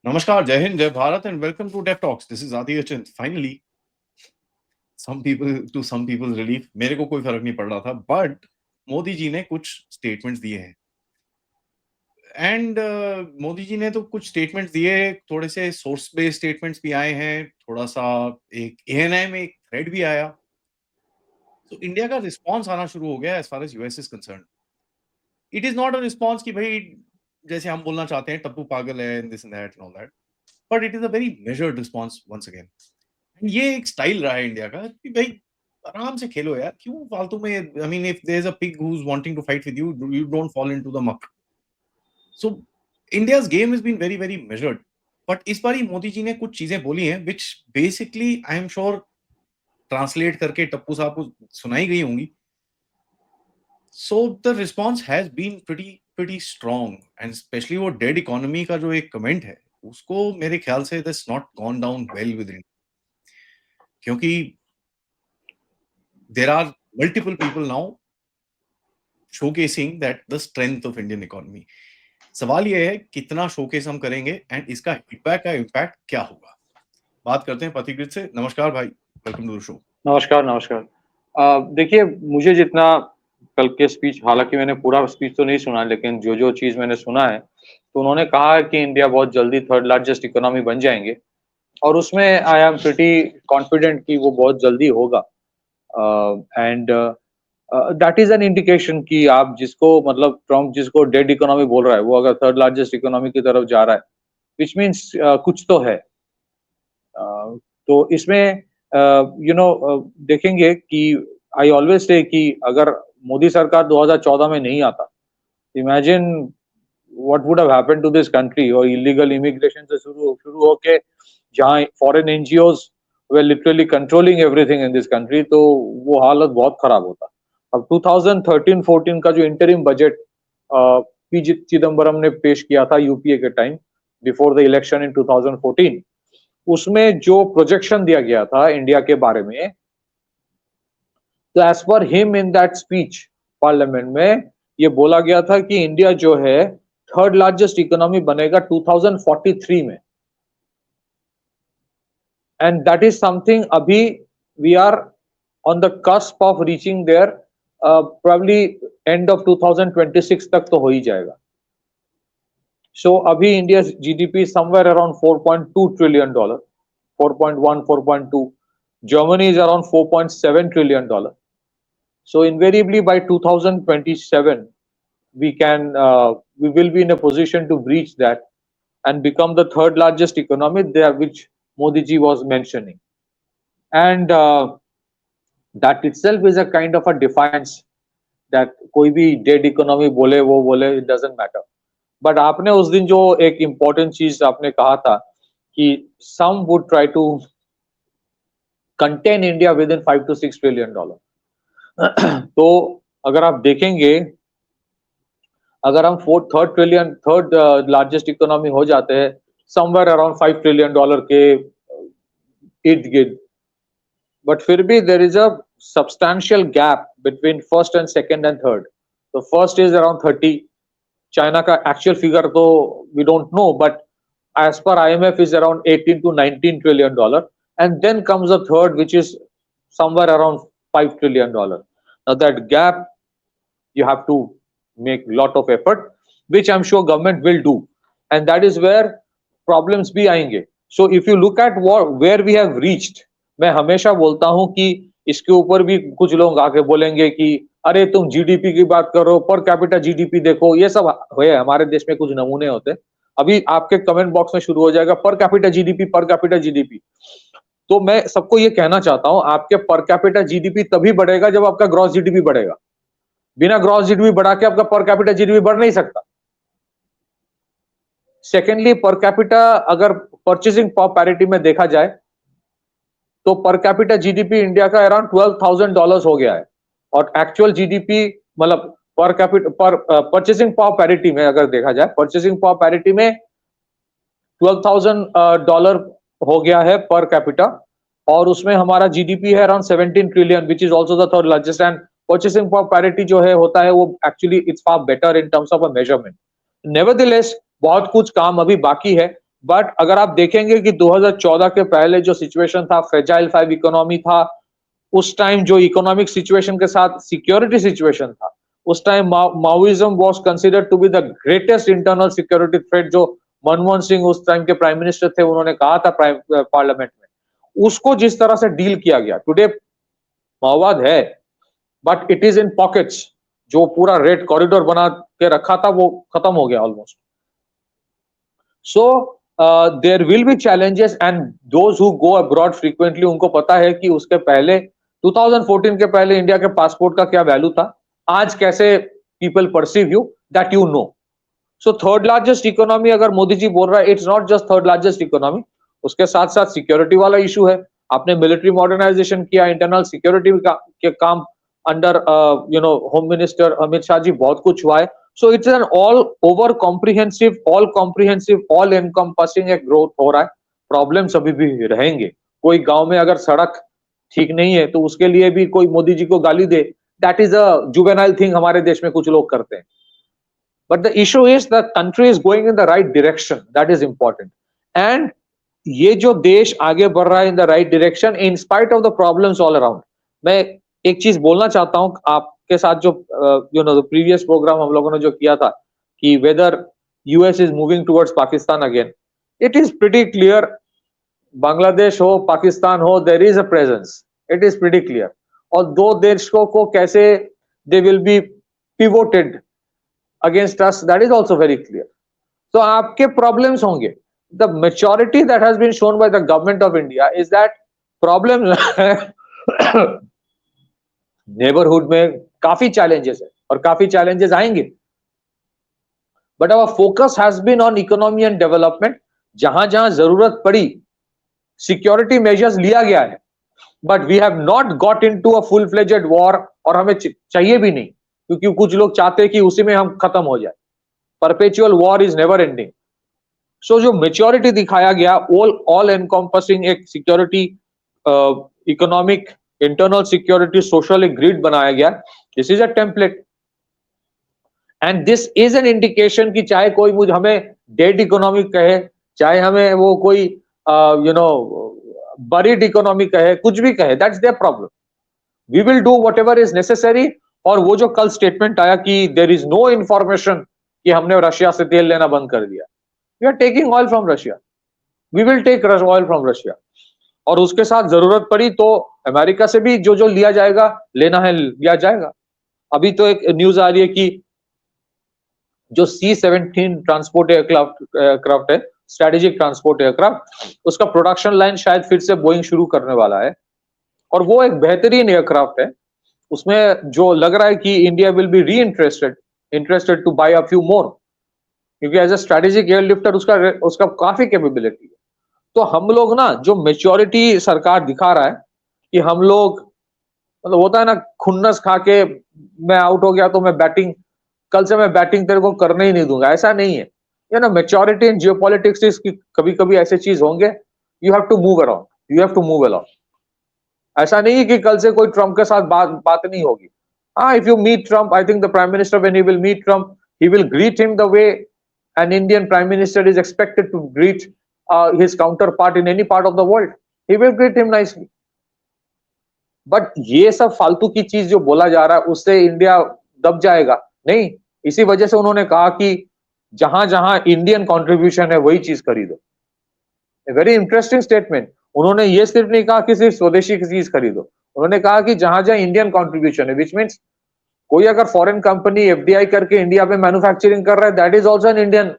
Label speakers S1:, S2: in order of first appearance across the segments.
S1: Namaskar, Jai Hind, Jai Bharat, and welcome to Dev Talks. This is Adi Achint. Finally, some people's relief. मेरे को कोई फर्क नहीं पड़ रहा था, but मोदी जी ने कुछ स्टेटमेंट्स दिए हैं एंड मोदी जी ने तो कुछ स्टेटमेंट्स दिए, थोड़े से सोर्स बेस्ड स्टेटमेंट्स भी आए हैं, थोड़ा सा एक एएनआई में एक थ्रेड भी आया, तो इंडिया का रिस्पॉन्स आना शुरू हो गया as far as US is concern. It is not a response कि भाई जैसे हम बोलना चाहते हैं टप्पू पागल है and this and that and all that, but it is a very measured response once again. ये एक स्टाइल रहा है इंडिया का कि भाई आराम से खेलो यार, क्यों फालतू में. I mean if there is a pig who is wanting to fight with you, you don't fall into the muck. So India's game has been very very measured. But इस बार मोदी जी ने कुछ चीजें बोली हैं which basically I am sure translate करके टप्पू साहब को सुनाई गई होंगी. So the response has been pretty strong and specially वो डेड इकोनॉमी का जो एक कमेंट है उसको मेरे ख्याल से that's not gone down well with India, क्योंकि there are multiple people now showcasing that the strength of Indian economy. सवाल ये है कितना शोकेस हम करेंगे एंड इसका हिटबैक का इम्पैक्ट क्या होगा. बात करते हैं पथिकृत से. नमस्कार भाई, वेलकम टू द शो.
S2: नमस्कार नमस्कार. देखिए, मुझे जितना कल के स्पीच, हालांकि मैंने पूरा स्पीच तो नहीं सुना, लेकिन जो जो चीज मैंने सुना है तो उन्होंने कहा है कि इंडिया बहुत जल्दी थर्ड लार्जेस्ट इकोनॉमी बन जाएंगे, और उसमें आई एम प्रिटी कॉन्फिडेंट कि वो बहुत जल्दी होगा. And that is an indication कि आप जिसको, मतलब ट्रम्प जिसको डेड इकोनॉमी बोल रहा है, वो अगर थर्ड लार्जेस्ट इकोनॉमी की तरफ जा रहा है, विच मीन्स कुछ तो है. तो इसमें देखेंगे कि आई ऑलवेज से कि अगर मोदी सरकार 2014 में नहीं आता, imagine what would have happened to this country. और इलीगल इमिग्रेशन से शुरू होके जहां फॉरेन एनजीओज वे literally controlling everything in this country, तो वो हालत बहुत खराब होता. अब 2013-14 का जो इंटरिम बजट पी चिदम्बरम ने पेश किया था यूपीए के time before the election in 2014, उसमें जो प्रोजेक्शन दिया गया था इंडिया के बारे में, तो as per him in that speech parliament में ये बोला गया था कि इंडिया जो है थर्ड लार्जेस्ट इकोनॉमी बनेगा 2043 में. एंड दैट इज समथिंग, अभी we are on the cusp of reaching there. Probably end of 2026 तक तो हो ही जाएगा. सो अभी India GDP somewhere around $4.2 trillion, 4.1, 4.2. Germany is around $4.7 trillion. So invariably by 2027, we will be in a position to breach that and become the third largest economy there, which Modi ji was mentioning. And that itself is a kind of a defiance that कोई भी dead economy बोले वो बोले, it doesn't matter. But आपने उस दिन जो एक important चीज आपने कहा था कि some would try to contain India within $5 to $6 trillion. तो अगर आप देखेंगे, अगर हम थर्ड लार्जेस्ट इकोनॉमी हो जाते हैं समवेयर अराउंड $5 trillion के इर्द गिर्द, बट फिर भी there is a substantial gap between first and second and third. तो फर्स्ट इज अराउंड 30. चाइना का एक्चुअल फिगर तो we don't know, but as per IMF is around $18 to $19 trillion, and then comes a third which is somewhere around $5 trillion. Now that gap you have to make lot of effort, which I'm sure government will do, and that is where problems भी आएंगे. So if you look at where we have reached, मैं हमेशा बोलता हूं कि इसके ऊपर भी कुछ लोग आके बोलेंगे कि अरे तुम जीडीपी की बात करो, पर कैपिटा जीडीपी देखो, ये सब है हमारे देश में कुछ नमूने होते हैं. अभी आपके कमेंट बॉक्स में शुरू हो जाएगा per capita GDP, per capita GDP. तो मैं सबको ये कहना चाहता हूं, आपके पर कैपिटा जीडीपी तभी बढ़ेगा जब आपका ग्रॉस जीडीपी बढ़ेगा. बिना ग्रॉस जीडीपी बढ़ा के आपका पर कैपिटा जीडीपी बढ़ नहीं सकता. सेकेंडली, पर कैपिटा अगर परचेसिंग पावर पैरिटी में देखा जाए तो पर कैपिटा जीडीपी इंडिया का अराउंड $12,000 हो गया है, और एक्चुअल जीडीपी मतलब पर कैपिटा पर परचेसिंग पावर पैरिटी में अगर देखा जाए, परचेसिंग पावर पैरिटी में $12,000 हो गया है पर कैपिटा, और उसमें हमारा जीडीपी है around 17 trillion, which is also the third largest. And purchasing power parity जो है होता है वो actually it's far better in terms of a measurement. Nevertheless बहुत कुछ काम अभी बाकी है, बट अगर आप देखेंगे कि 2014 के पहले जो सिचुएशन था, फ्रेजाइल 5 इकोनॉमी था, उस टाइम जो इकोनॉमिक सिचुएशन के साथ सिक्योरिटी सिचुएशन था, उस time Maoism was considered to be the greatest internal security threat, जो मनमोहन सिंह उस टाइम के प्राइम मिनिस्टर थे, उन्होंने कहा था पार्लियामेंट में। उसको जिस तरह से डील किया गया, टुडे माओवाद है but it is in pockets. जो पूरा रेड कॉरिडोर बना के रखा था वो खत्म हो गया almost. So there will be challenges and those who go abroad frequently, उनको पता है कि उसके पहले 2014 के पहले इंडिया के पासपोर्ट का क्या वैल्यू था, आज कैसे people perceive you, that you know. So third largest economy अगर मोदी जी बोल रहा है, it's not just third largest economy, उसके साथ साथ सिक्योरिटी वाला इशू है। आपने मिलिट्री मॉडर्नाइजेशन किया, इंटरनल सिक्योरिटी के काम under home minister Amit Shah ji बहुत कुछ हुआ है। So it's an all over comprehensive, all encompassing एक ग्रोथ हो रहा है। प्रॉब्लम्स अभी भी रहेंगे। कोई गांव में अगर सड़क ठीक नहीं है तो उसके लिए भी कोई मोदी जी को गाली दे, that is a juvenile thing हमारे देश में कुछ लोग करते हैं। But the issue is the country is going in the right direction. That is important. And ये जो देश आगे बढ़ रहा है in the right direction in spite of the problems all around. मैं एक चीज बोलना चाहता हूँ आपके साथ, जो previous program हम लोगों ने जो किया था कि whether US is moving towards Pakistan again. It is pretty clear. Bangladesh हो, पाकिस्तान हो, there is a presence. It is pretty clear. और दो देशों को कैसे they will be pivoted against us, that is also very clear. So आपके problems होंगे. The maturity that has been shown by the government of India is that problems neighborhood में काफी challenges है और काफी challenges आएंगे. But our focus has been on economy and development. जहां-जहां जरूरत पड़ी security measures लिया गया है. But we have not got into a full-fledged war, और हमें चाहिए भी नहीं, क्योंकि कुछ लोग चाहते हैं कि उसी में हम खत्म हो जाए। Perpetual war is never ending. So जो मेच्योरिटी दिखाया गया, ऑल एनकम्पासिंग एक security, economic, internal security, social एक ग्रिड बनाया गया। This is a template and this is an indication कि चाहे कोई मुझे हमें डेड इकोनॉमी कहे, चाहे हमें वो कोई बरीड इकोनॉमी कहे, कुछ भी कहे, that's their problem. We will do whatever is necessary. और वो जो कल स्टेटमेंट आया कि देयर इज नो इंफॉर्मेशन कि हमने रशिया से तेल लेना बंद कर दिया, we are taking oil from Russia, we will take oil from Russia. और उसके साथ जरूरत पड़ी तो अमेरिका से भी जो जो लिया जाएगा, लेना है लिया जाएगा। अभी तो एक न्यूज आ रही है कि जो C-17 ट्रांसपोर्ट एयरक्राफ्ट है, स्ट्रेटेजिक ट्रांसपोर्ट एयरक्राफ्ट, उसका प्रोडक्शन लाइन शायद फिर से बोइंग शुरू करने वाला है। और वो एक बेहतरीन एयरक्राफ्ट है। उसमें जो लग रहा है कि India will be interested to buy a few more, क्योंकि एज अ स्ट्रेटेजिक एयरलिफ्टर उसका काफी कैपेबिलिटी है। तो हम लोग ना, जो मेच्योरिटी सरकार दिखा रहा है कि हम लोग, मतलब होता है ना, खुन्नस खा के मैं आउट हो गया तो मैं बैटिंग, कल से मैं बैटिंग तेरे को करने ही नहीं दूंगा, ऐसा नहीं है। You know, maturity in geopolitics is, कभी कभी ऐसे चीज होंगे, you have to move around, you have to move around. ऐसा नहीं है कि कल से कोई ट्रम्प के साथ बात नहीं होगी। हाँ, if you meet Trump, I think the prime minister, when he will meet Trump, he will greet him the way an Indian prime minister is expected to greet his counterpart in any part of the world. He will greet him nicely. But ये सब फालतू की चीज जो बोला जा रहा है, उससे इंडिया दब जाएगा नहीं। इसी वजह से उन्होंने कहा कि जहां जहां इंडियन कंट्रीब्यूशन है वही चीज खरीदो। Very interesting statement. उन्होंने ये सिर्फ नहीं कहा कि सिर्फ स्वदेशी की चीज खरीदो, उन्होंने कहा कि जहां जहां इंडियन कंट्रीब्यूशन है, विच मीन्स कोई अगर फॉरेन कंपनी एफडीआई करके इंडिया में मैन्युफैक्चरिंग कर रहा है, that is also an Indian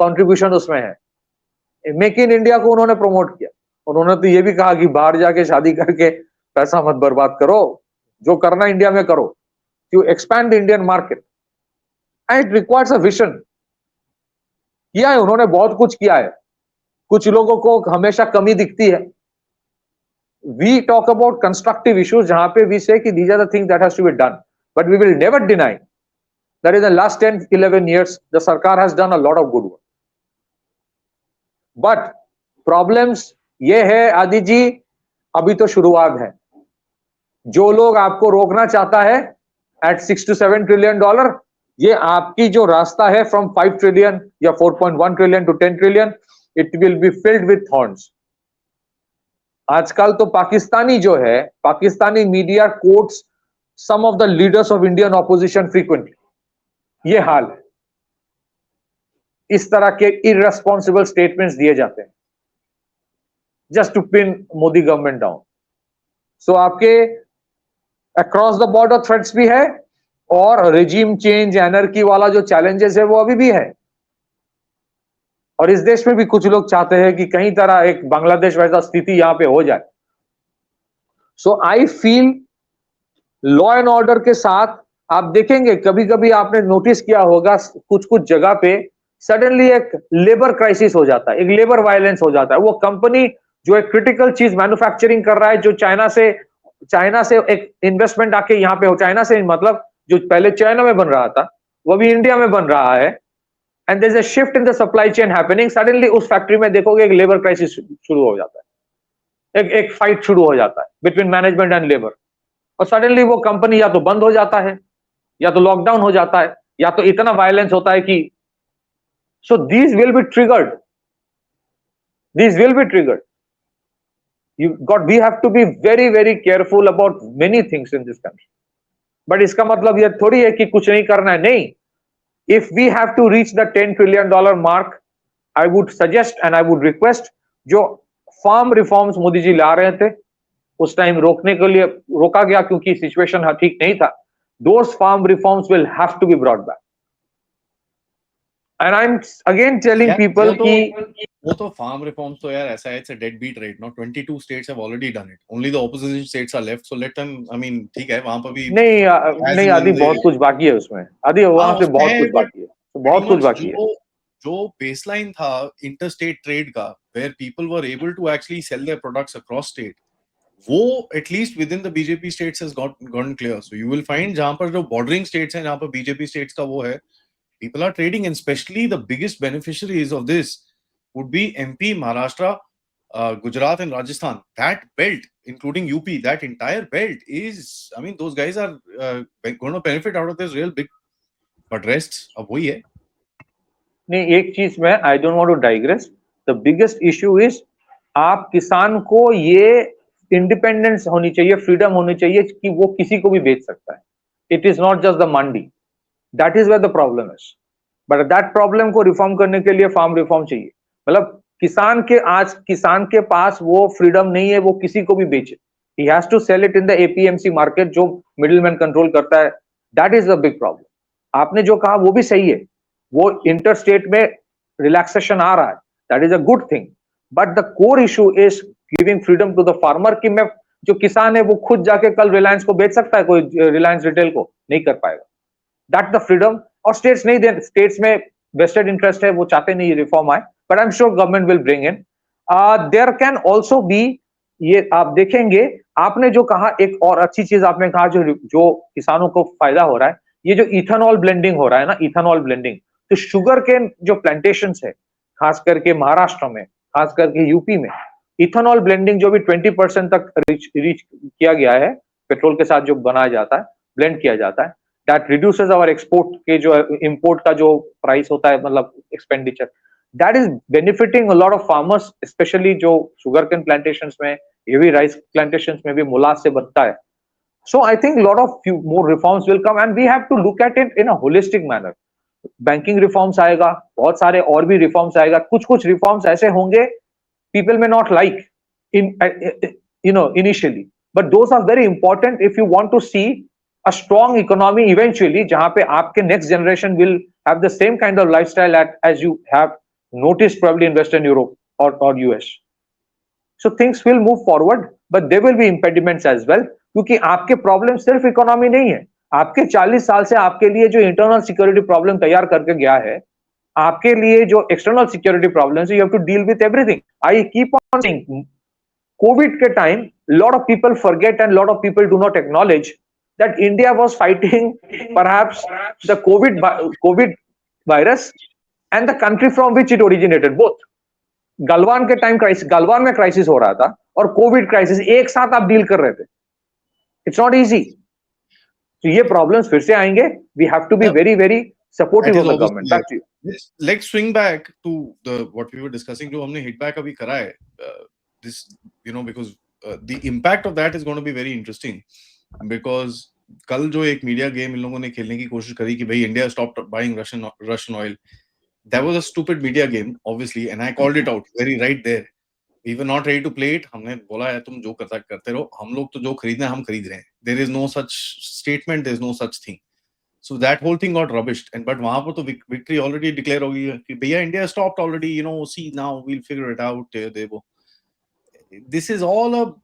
S2: contribution उसमें है। मेक इन इंडिया को उन्होंने प्रमोट किया। उन्होंने तो ये भी कहा कि बाहर जाके शादी करके पैसा मत बर्बाद करो, जो करना इंडिया में करो, to expand the Indian market, and it requires a vision. किया है उन्होंने, बहुत कुछ किया है। कुछ लोगों को हमेशा कमी दिखती है। We talk about constructive issues, जहां पे वी से कि these are the things that has to be done, but we will never deny that in the last 10-11 years the sarkar has done a lot of good work. But problems ये है आदि जी, अभी तो शुरुआत है। जो लोग आपको रोकना चाहता है at 6 to 7 trillion dollar, ये आपकी जो रास्ता है from 5 trillion या 4.1 trillion to 10 trillion, it will be filled with thorns. आजकल तो पाकिस्तानी जो है, Pakistani media quotes some of the leaders of Indian opposition frequently. ये हाल है. इस तरह के irresponsible statements दिए जाते हैं just to pin Modi government down. So आपके अक्रॉस द बॉर्डर थ्रेट्स भी है और regime change एनर्की वाला जो challenges है वो अभी भी है. और इस देश में भी कुछ लोग चाहते हैं कि कहीं तरह एक बांग्लादेश वैसा स्थिति यहां पे हो जाए. So I feel law and order के साथ आप देखेंगे, कभी कभी आपने नोटिस किया होगा कुछ कुछ जगह पे सडनली एक लेबर क्राइसिस हो जाता है, एक लेबर वायलेंस हो जाता है. वो कंपनी जो एक क्रिटिकल चीज मैन्युफैक्चरिंग कर रहा है, जो चाइना से एक इन्वेस्टमेंट आके यहाँ पे हो, चाइना से मतलब जो पहले चाइना में बन रहा था वो भी इंडिया में बन रहा है, and there is a shift in the supply chain happening. Suddenly उस फैक्ट्री में देखोगे एक लेबर क्राइसिस शुरू हो जाता है, एक फाइट शुरू हो जाता है बिटवीन मैनेजमेंट एंड लेबर. और सडनली वो कंपनी या तो बंद हो जाता है, या तो लॉकडाउन हो जाता है, या तो इतना वायलेंस होता है कि so these will be triggered. We have to be very very careful about many things in this country. But इसका मतलब ये थोड़ी है कि कुछ नहीं करना है, नहीं. If we have to reach the $10 trillion mark, I would suggest and I would request, जो फार्म रिफॉर्म्स मोदी जी ला रहे थे उस टाइम रोकने के लिए रोका गया क्योंकि सिचुएशन ठीक नहीं था. Those farm reforms will have to be brought back. And I'm again telling people कि
S1: वो तो farm reforms तो यार ऐसा है, it's a deadbeat rate. Now 22 states have already done it. Only the opposition states are left. So let them. I mean, ठीक है, वहाँ पर भी
S2: नहीं आदि बहुत कुछ बाकी है उसमें. आदि वहाँ पे बहुत कुछ बाकी है. बहुत कुछ बाकी है.
S1: जो baseline था interstate trade का, where people were able to actually sell their products across state, वो at least within the BJP states has gone clear. So you will find जहाँ पर जो bordering states हैं, जहाँ पर BJP states का वो है, people are trading, and especially the biggest beneficiaries of this would be MP, Maharashtra, Gujarat and Rajasthan. That belt, including UP, that entire belt is, I mean, those guys are going to benefit out of this real big. But rest, अब वही है.
S2: नहीं, एक चीज में I don't want to digress. The biggest issue is आप किसान को ये इंडिपेंडेंस होनी चाहिए, फ्रीडम होनी चाहिए कि वो किसी को भी बेच सकता है. It is not just the mandi. That is where the problem is. But that problem को रिफॉर्म करने के लिए फार्म रिफॉर्म चाहिए. मतलब किसान के पास वो फ्रीडम नहीं है वो किसी को भी बेचे. He has to sell it in the APMC market जो मिडिलमैन कंट्रोल करता है. That is the big problem. आपने जो कहा वो भी सही है, वो इंटर स्टेट में रिलैक्सेशन आ रहा है, that is a good thing. But the core issue is giving freedom to the farmer कि मैं जो किसान है वो खुद जाके कल रिलायंस को बेच सकता है, कोई रिलायंस रिटेल को नहीं कर पाएगा. That the freedom. और स्टेट्स नहीं दे, स्टेट्स में वेस्टेड इंटरेस्ट है, वो चाहते नहीं रिफॉर्म आए. But I am sure government will bring in. There can also be, ये आप देखेंगे, आपने जो कहा एक और अच्छी चीज आपने कहा जो किसानों को फायदा हो रहा है, ये जो इथेनॉल ब्लेंडिंग हो रहा है ना, इथेनॉल ब्लेंडिंग. तो शुगर के जो प्लांटेशंस है खास करके महाराष्ट्र में, खास करके यूपी में, इथेनॉल ब्लेंडिंग जो भी 20% तक रीच किया गया है, पेट्रोल के साथ जो बनाया जाता है, ब्लेंड किया जाता है, दैट रिड्यूसेस आवर एक्सपोर्ट के जो इंपोर्ट का जो प्राइस होता है, मतलब expenditure, that is benefiting a lot of farmers, specially जो शुगर केन प्लांटेशंस में, ये भी राइस प्लांटेशंस में भी मोलास से बनता है. So I think lot of few more reforms will come and we have to look at it in a holistic manner. Banking reforms आएगा, बहुत सारे और भी रिफॉर्म्स आएगा. कुछ रिफॉर्म्स ऐसे होंगे people may not like initially, but those are very important if you want to see a strong economy eventually, jahan pe aapke next generation will have the same kind of lifestyle as you have noticed probably in Western Europe or US. So things will move forward, but there will be impediments as well, क्योंकि आपके problem सिर्फ economy नहीं है. आपके 40 साल से आपके लिए जो इंटरनल सिक्योरिटी प्रॉब्लम तैयार करके गया है, आपके लिए जो external security problems, you have to deal with everything. I keep on saying, covid के time lot of people forget and lot of people do not acknowledge that India was fighting perhaps the covid virus and the country from which it originated. Both Galwan के time Galwan में crisis हो रहा था और Covid crisis एक साथ आप deal कर रहे थे. It's not easy. तो ये प्रॉब्लम्स फिर से आएंगे. We have to be very very supportive of the government. Back to you.
S1: Let's swing back to the what we were discussing, जो हमने hit back अभी करा है, this because the impact of that is going to be very interesting, because कल जो एक media game in लोगों ने खेलने की कोशिश करी कि भाई India stopped buying Russian oil, that was a stupid media game obviously, and I called it out very right there. We were not ready to play it. हमने बोला है तुम जो करते रहो, हम लोग तो जो खरीदना है हम खरीद रहे हैं. There is no such statement, there is no such thing. So that whole thing got rubbished. And but वहां पर तो victory already declare हो गई है कि भैया India stopped already. See now we'll figure it out. This is all a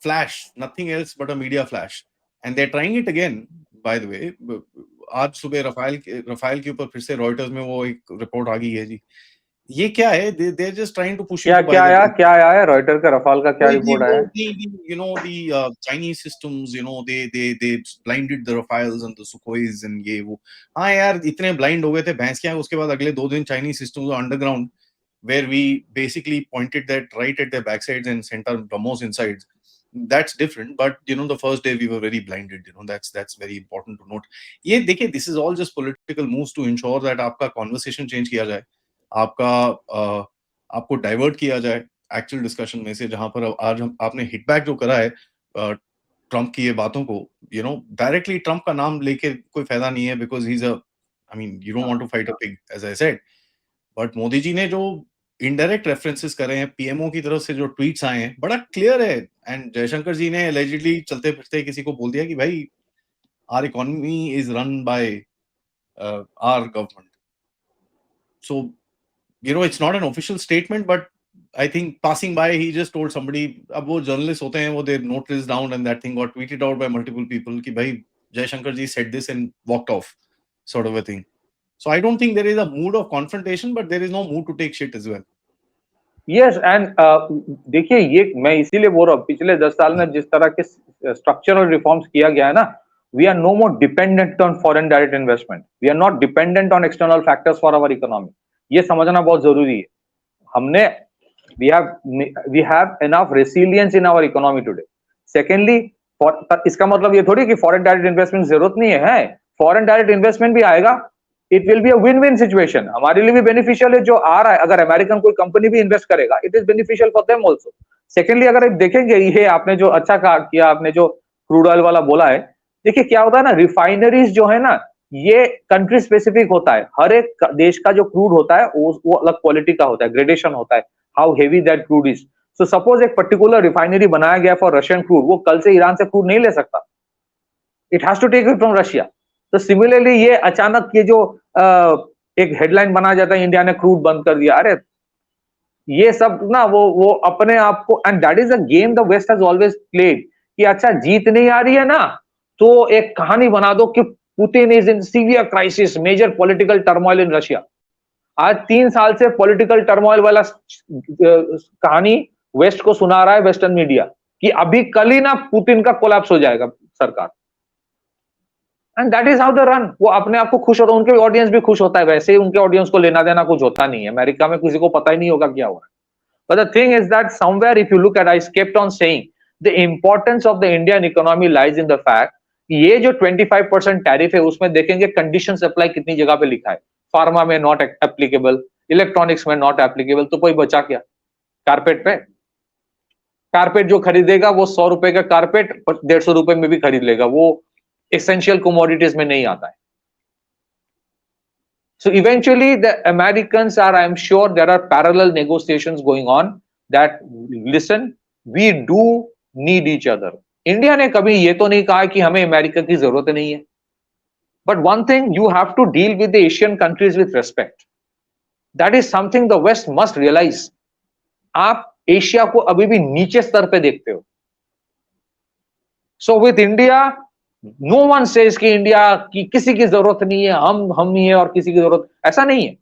S1: flash, nothing else but a media flash, and they're trying it again. By the way, आज सुबह Rafale के ऊपर फिर से रॉयटर्स में वो एक रिपोर्ट आ गई है जी. ये क्या है? They're just trying to push you to buy
S2: क्या आया है रॉयटर का, रफाल का क्या रिपोर्ट आया है?
S1: The Chinese systems, they blinded the Rafales and the Sukhois and ये वो. हाँ यार, इतने blind हो गए थे भैंस क्या. उसके बाद अगले 2 दिन Chinese systems were underground, where we basically pointed that right at their backsides and sent our BrahMos inside. That's different, but the first day we were very blinded. That's very important to note. ये देखिए, this is all just political moves to ensure that आपका conversation change किया जाए, आपको divert किया जाए actual discussion में से, जहां पर आज आपने हिटबैक जो करा है ट्रम्प की ये बातों को. डायरेक्टली ट्रम्प का नाम लेके कोई फायदा नहीं है, because he is you don't want to fight a pig, as I said. But Modi ji ने जो इनडायरेक्ट रेफरेंसेस करे हैं पीएमओ की तरफ से, जो ट्वीट्स आए हैं, बड़ा क्लियर है. एंड जयशंकर जी ने एलिजिडली चलते फिरते किसी को बोल दिया कि भाई our economy is run by our government. So it's not an official statement, but I think passing by, he just told somebody. अब वो journalists होते हैं, वो they note this down, and that thing got tweeted out by multiple people कि भाई Jaishankar ji said this and walked off, sort of a thing. So I don't think there is a mood of confrontation, but there is no mood to take shit as well.
S2: Yes, and देखिए ये मैं इसीलिए बोल रहा हूँ, पिछले 10 साल में जिस तरह के स्ट्रक्चरल रिफॉर्म्स किया गया है ना, we are no more dependent on foreign direct investment. We are not dependent on external factors for our economy. ये समझना बहुत जरूरी है. हमने we have enough resilience in our economy today. Secondly, इसका मतलब ये थोड़ी कि foreign direct investment जरूरत नहीं है. Foreign direct investment भी आएगा, it will be a win-win situation. हमारे लिए भी बेनिफिशियल है जो आ रहा है. अगर अमेरिकन कोई कंपनी भी इन्वेस्ट करेगा, it is beneficial for them also. Secondly, अगर आप देखेंगे, ये आपने जो अच्छा किया, आपने जो क्रूड ऑयल वाला बोला है, देखिए क्या होता है ना, रिफाइनरीज जो है ना, ये कंट्री स्पेसिफिक होता है. हर एक देश का जो क्रूड होता है वो अलग क्वालिटी का होता है, ग्रेडेशन होता है, how heavy that crude is. So suppose एक पर्टिकुलर रिफाइनरी बनाया गया फॉर रशियन क्रूड, वो कल से ईरान से क्रूड नहीं ले सकता. It has to take it from Russia. तो सिमिलरली ये अचानक ये जो एक हेडलाइन बनाया जाता है, इंडिया ने क्रूड बंद कर दिया. अरे ये सब ना वो अपने आप को, and that is a game the West has always played, कि अच्छा जीत नहीं आ रही है ना, तो एक कहानी बना दो कि Putin is in severe crisis, major political turmoil in Russia. आज 3 साल से पॉलिटिकल टर्मोइल वाला कहानी वेस्ट को सुना रहा है वेस्टर्न मीडिया, कि अभी कल ही ना पुतिन का कोलैप्स हो जाएगा सरकार. And that is how the run. वो अपने आप को खुश होता है, उनके ऑडियंस भी खुश होता है. वैसे ही उनके ऑडियंस को लेना देना कुछ होता नहीं है. अमेरिका में किसी को पता ही नहीं होगा क्या हुआ है. But the thing is that somewhere if you look eight, I kept on saying, the importance of the Indian economy lies in the fact, ये जो 25% टैरिफ है उसमें देखेंगे कंडीशन अप्लाई कितनी जगह पे लिखा है. फार्मा में नॉट एप्लीकेबल, इलेक्ट्रॉनिक्स में नॉट एप्लीकेबल, तो कोई बचा क्या? कारपेट पे. कारपेट जो खरीदेगा वो 100 रुपए का कारपेट 150 रुपए में भी खरीद लेगा, वो एसेंशियल कमोडिटीज में नहीं आता है. So eventually the Americans are, I am sure there are parallel negotiations going on that, listen, we do need each other. India ने कभी ये तो नहीं कहा कि हमें अमेरिका की जरूरत नहीं है. But one thing, you have to deal with the Asian countries with respect. That is something the West must realize. आप एशिया को अभी भी नीचे स्तर पे देखते हो. So with India, no one says कि इंडिया की किसी की जरूरत नहीं है, हम ही है और किसी की जरूरत, ऐसा नहीं है.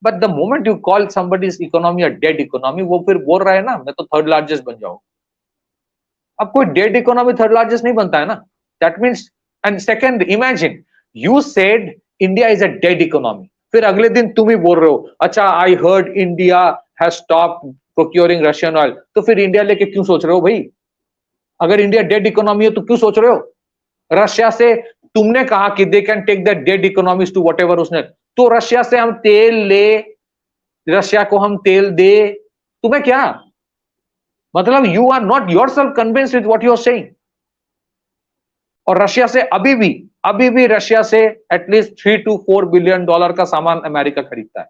S2: But the moment you call somebody's economy a dead economy, वो फिर बोल रहा है ना मैं तो थर्ड लार्जेस्ट बन जाऊं. अब कोई डेड इकोनॉमी थर्ड लार्जेस्ट नहीं बनता है ना. That means, and second, imagine you said India is a dead economy, फिर अगले दिन तुम ही बोल रहे हो अच्छा I heard India has stopped procuring Russian oil. तो फिर इंडिया लेके क्यों सोच रहे हो भाई? अगर इंडिया डेड इकोनॉमी है तो क्यों सोच रहे हो? रशिया से तुमने कहा कि they can take that dead economies to whatever उसने, तो रशिया से हम तेल ले, रशिया को हम तेल दे, तुम्हें क्या मतलब? You are not yourself convinced with what you are saying. और रशिया से अभी भी रशिया से एटलीस्ट 3 to 4 बिलियन डॉलर का सामान अमेरिका खरीदता है,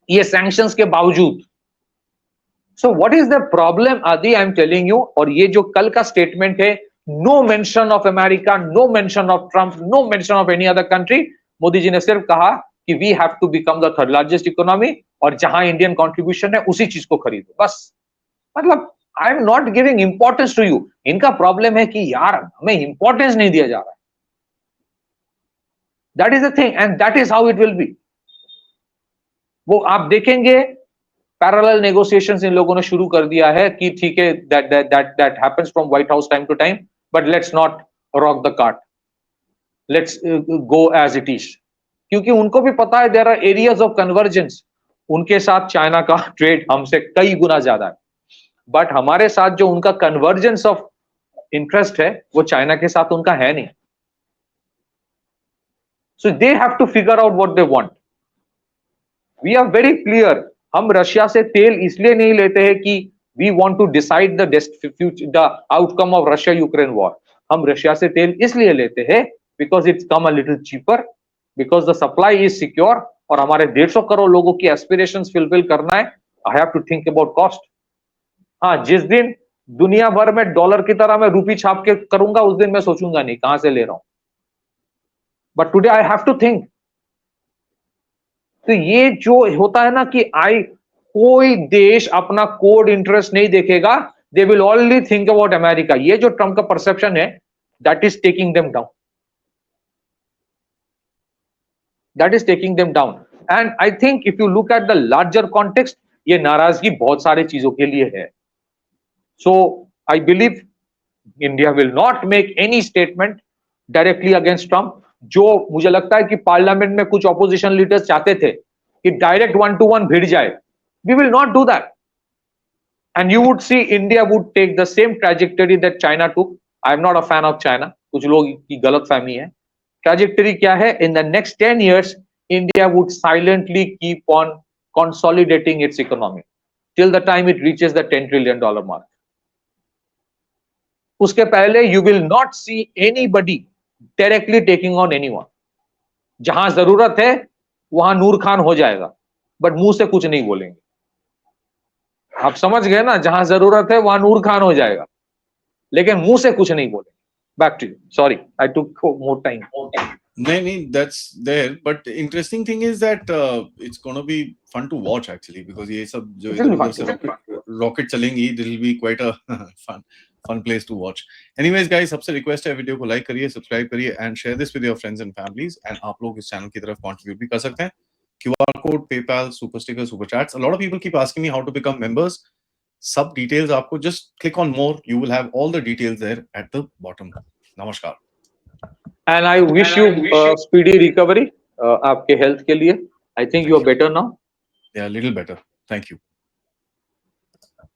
S2: ये सैंक्शंस के बावजूद। So what is the problem आदि? I am telling you. और ये जो कल का स्टेटमेंट है, no mention of America, no mention of Trump, no mention of any other country. Modi ji ने सिर्फ कहा कि we have to become the third largest economy, और जहां इंडियन कंट्रीब्यूशन है उसी चीज को खरीदो, बस। मतलब I am not giving importance to you. इनका प्रॉब्लम है कि यार हमें इंपॉर्टेंस नहीं दिया जा रहा है। That is the thing and that is how it will be. वो आप देखेंगे पैरेलल नेगोशिएशंस इन लोगों ने शुरू कर दिया है कि ठीक है, that happens from White House time to time, but let's not rock the cart, let's go as it is. क्योंकि उनको भी पता है there are areas of convergence. उनके साथ चाइना का ट्रेड हमसे कई गुना ज्यादा है, बट हमारे साथ जो उनका कन्वर्जेंस ऑफ इंटरेस्ट है वो चाइना के साथ उनका है नहीं। So they have to figure out what they want. We are very clear. हम रशिया से तेल इसलिए नहीं लेते हैं कि we want to decide the outcome of Russia Ukraine war. हम रशिया से तेल इसलिए लेते हैं because it's come a little cheaper, because the supply is secure, और हमारे 150 करोड़ लोगों की एस्पिरेशंस फुलफिल करना है। I have to think about cost. हाँ, जिस दिन दुनिया भर में डॉलर की तरह मैं रुपी छाप के करूंगा, उस दिन मैं सोचूंगा नहीं कहां से ले रहा हूं, but today I have to think. तो ये जो होता है ना कि कोई देश अपना कोड इंटरेस्ट नहीं देखेगा, they will only think about America. ये जो ट्रम्प का परसेप्शन है, that is taking them down, that is taking them down. And I think if you look at the larger context, ये नाराजगी बहुत सारी चीजों के लिए है। So I believe India will not make any statement directly against Trump. जो मुझे लगता है कि पार्लियामेंट में कुछ ऑपोजिशन लीडर्स चाहते थे कि डायरेक्ट 1-to-1 भिड़ जाए, we will not do that. And you would see India would take the same trajectory that China took. I am not a fan of China, कुछ लोग की गलतफहमी है। ट्रैजेक्टरी क्या है? In the next 10 years India would silently keep on consolidating its economy till the time it reaches the $10 trillion mark. उसके पहले you will not see anybody directly taking on anyone. जहां जरूरत है वहां नूर खान हो जाएगा, बट मुंह से कुछ नहीं बोलेंगे। आप समझ गए ना? जहां जरूरत है वहां नूर खान हो जाएगा, लेकिन मुंह से कुछ नहीं बोलेंगे। Back to you, sorry I took more time.
S1: नहीं, that's there, but interesting thing is that it's gonna be fun to watch actually, because ये सब जो इधर से rocket चलेंगी, it will be quite a fun place to watch. Anyways guys, सबसे request है video को like करिए, subscribe करिए and share this with your friends and families, and आप लोग इस चैनल की तरफ contribute भी कर सकते हैं। QR code, PayPal, super sticker, super chats. A lot of people keep asking me how to become members. सब details आपको just click on more. You will have all the details there at the bottom. नमस्कार।
S2: And I wish you speedy recovery आपके health के लिए। I think you are better now.
S1: Yeah, a little better. Thank you.